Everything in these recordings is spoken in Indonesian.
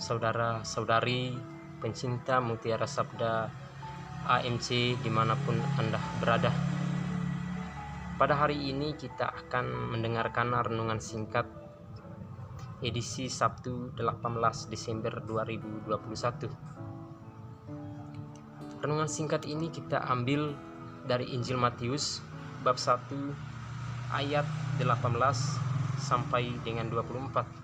saudara-saudari pencinta Mutiara Sabda AMC dimanapun Anda berada. Pada hari ini kita akan mendengarkan renungan singkat edisi Sabtu 18 Desember 2021. Renungan singkat ini kita ambil dari Injil Matius bab 1 ayat 18 sampai dengan 24.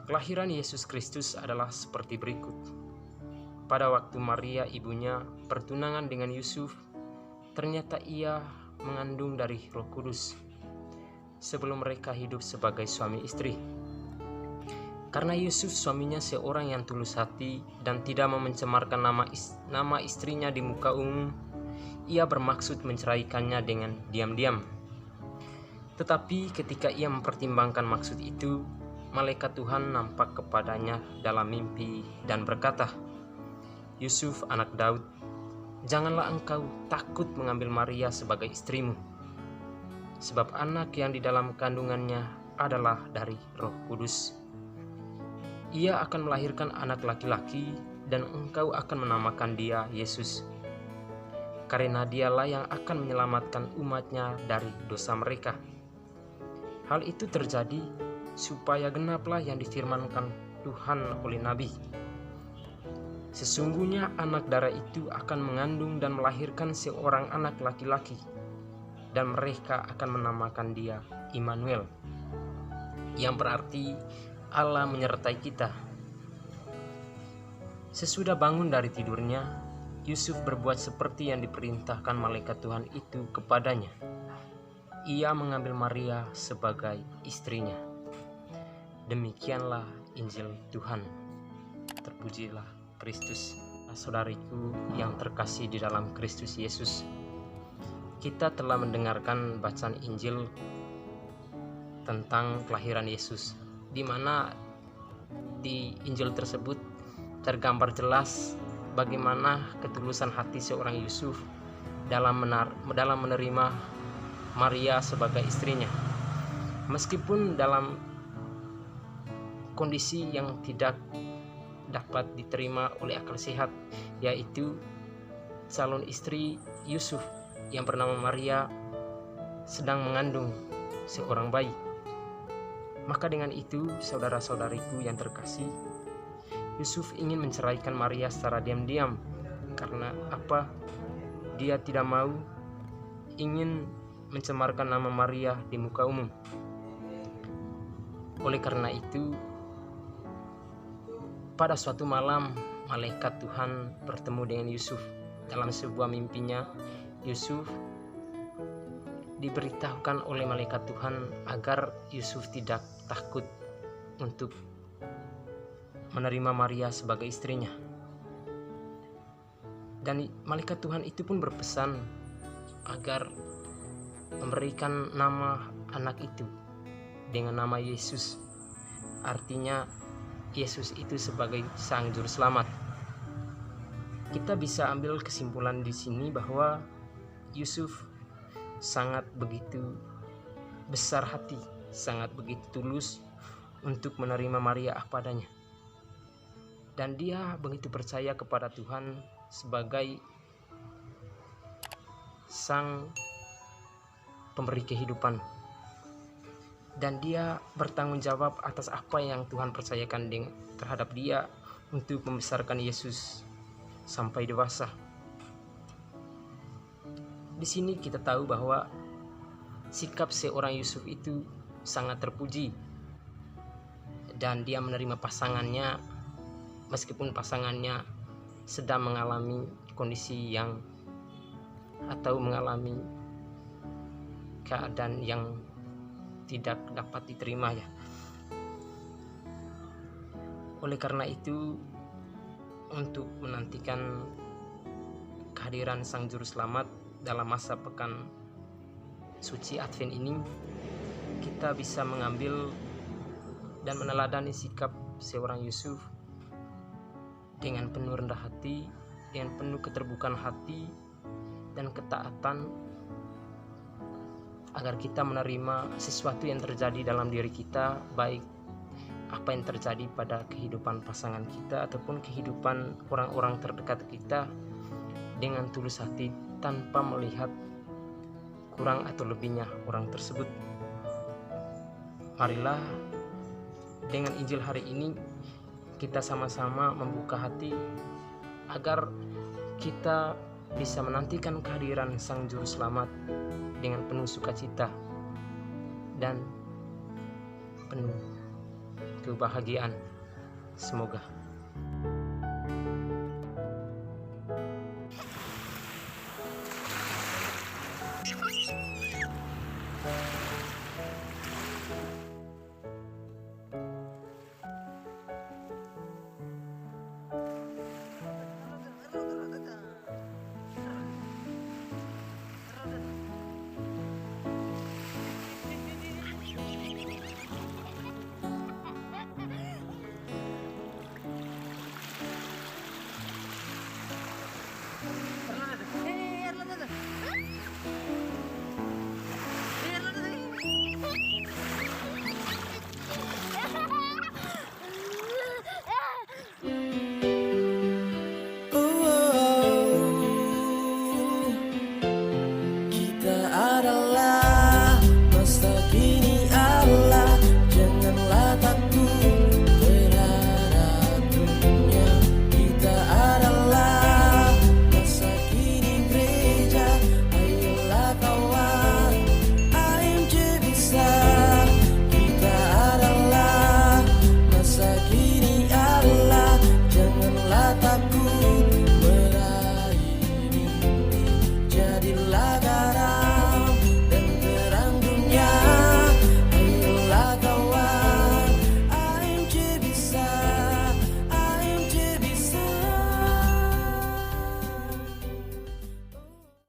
Kelahiran Yesus Kristus adalah seperti berikut. Pada waktu Maria ibunya bertunangan dengan Yusuf, ternyata ia mengandung dari Roh Kudus sebelum mereka hidup sebagai suami istri. Karena Yusuf suaminya seorang yang tulus hati dan tidak mau mencemarkan nama istrinya di muka umum, ia bermaksud menceraikannya dengan diam-diam. Tetapi ketika ia mempertimbangkan maksud itu, malaikat Tuhan nampak kepadanya dalam mimpi dan berkata, "Yusuf anak Daud, janganlah engkau takut mengambil Maria sebagai istrimu, sebab anak yang di dalam kandungannya adalah dari Roh Kudus. Ia akan melahirkan anak laki-laki dan engkau akan menamakan dia Yesus, karena dialah yang akan menyelamatkan umatnya dari dosa mereka." Hal itu terjadi supaya genaplah yang difirmankan Tuhan oleh Nabi. Sesungguhnya anak darah itu akan mengandung dan melahirkan seorang anak laki-laki, dan mereka akan menamakan dia Immanuel, yang berarti Allah menyertai kita. Sesudah bangun dari tidurnya, Yusuf berbuat seperti yang diperintahkan malaikat Tuhan itu kepadanya. Ia mengambil Maria sebagai istrinya. Demikianlah Injil Tuhan. Terpujilah Kristus. Saudariku yang terkasih di dalam Kristus Yesus, kita telah mendengarkan bacaan Injil tentang kelahiran Yesus, di mana di Injil tersebut tergambar jelas bagaimana ketulusan hati seorang Yusuf dalam menerima Maria sebagai istrinya, meskipun dalam kondisi yang tidak dapat diterima oleh akal sehat, yaitu calon istri Yusuf yang bernama Maria sedang mengandung seorang bayi. Maka dengan itu, saudara-saudariku yang terkasih, Yusuf ingin menceraikan Maria secara diam-diam. Karena apa? Dia tidak mau ingin mencemarkan nama Maria di muka umum. Oleh karena itu, pada suatu malam, malaikat Tuhan bertemu dengan Yusuf. Dalam sebuah mimpinya, Yusuf diberitahukan oleh malaikat Tuhan agar Yusuf tidak takut untuk menerima Maria sebagai istrinya. Dan malaikat Tuhan itu pun berpesan agar memberikan nama anak itu dengan nama Yesus. Artinya Yesus itu sebagai Sang Juru Selamat. Kita bisa ambil kesimpulan di sini bahwa Yusuf sangat begitu besar hati, sangat begitu tulus untuk menerima Maria apa adanya. Dan dia begitu percaya kepada Tuhan sebagai Sang Pemberi kehidupan. Dan dia bertanggung jawab atas apa yang Tuhan percayakan terhadap dia untuk membesarkan Yesus sampai dewasa. Di sini kita tahu bahwa sikap seorang Yusuf itu sangat terpuji, dan dia menerima pasangannya meskipun pasangannya sedang mengalami kondisi atau mengalami keadaan yang tidak dapat diterima ya. Oleh karena itu, untuk menantikan kehadiran Sang Juru Selamat dalam masa pekan suci Advent ini, kita bisa mengambil dan meneladani sikap seorang Yusuf dengan penuh rendah hati, dengan penuh keterbukaan hati dan ketaatan, agar kita menerima sesuatu yang terjadi dalam diri kita, baik apa yang terjadi pada kehidupan pasangan kita ataupun kehidupan orang-orang terdekat kita dengan tulus hati tanpa melihat kurang atau lebihnya orang tersebut. Marilah dengan Injil hari ini kita sama-sama membuka hati agar kita bisa menantikan kehadiran Sang Juru Selamat dengan penuh sukacita dan penuh kebahagiaan. Semoga